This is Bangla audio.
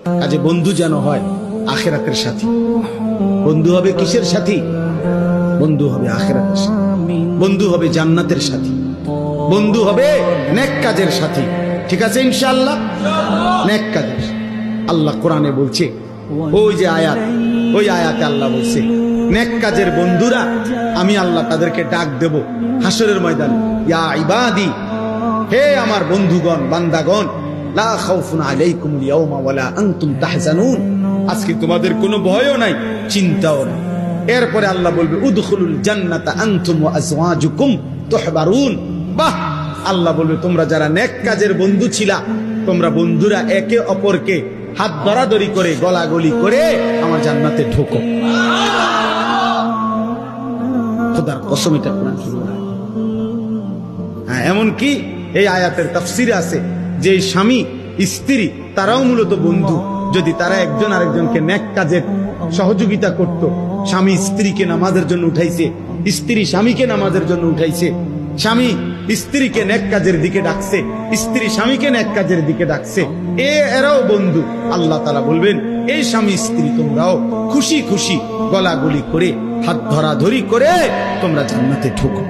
কাজে বন্ধু যেন হয় আখিরাতের সাথী। বন্ধু হবে কিসের সাথী? বন্ধু হবে আখিরাতের সাথী, বন্ধু হবে জান্নাতের সাথী, বন্ধু হবে নেক কাজের সাথী। ঠিক আছে ইনশাআল্লাহ? নেক কাজের। আল্লাহ কোরআনে বলছে, ওই যে আয়াত, ওই আয়াতে আল্লাহ বলছে নেক কাজের বন্ধুরা আমি আল্লাহ তাদেরকে ডাক দেব হাসরের ময়দানে, ইয়া ইবাদি, হে আমার বন্ধুগণ, বান্দাগণ, লা খাউফুন আলাইকুমুল ইয়াওমা ওয়ালা আনতুম তাহজানুন, আজকে তোমাদের কোনো ভয়ও নাই, চিন্তাও নাই। এরপরে আল্লাহ বলবে উদখুলুল জান্নাতা আনতুম ওয়া আজওয়াজুকুম তুহবারুন। বাহ! আল্লাহ বলবে তোমরা যারা নেক কাজের বন্ধু ছিলা, তোমরা বন্ধুরা একে অপরকে হাত ধরাধরি করে গলাগলি করে আমার জান্নাতে ঢোকো। খোদার কসম, এটা কোরআন শরীফ। হ্যাঁ, এমনকি এই আয়াতের তাফসিরে আছে যে স্বামী স্ত্রী তারাও মূলত বন্ধু। যদি তারা একজন আরেকজনকে নেক কাজের সহযোগিতা করত, স্বামী স্ত্রীকে নামাজের জন্য উঠাইছে, স্ত্রী স্বামীকে নামাজের জন্য উঠাইছে, স্বামী স্ত্রীকে নেক কাজের দিকে ডাকছে, স্ত্রী স্বামীকে নেক কাজের দিকে ডাকছে, এরাও বন্ধু। আল্লাহ তাআলা বলবেন এই স্বামী স্ত্রী তোমরাও খুশি খুশি গলাগলি করে হাত ধরাধরি করে তোমরা জান্নাতে ঢোকো।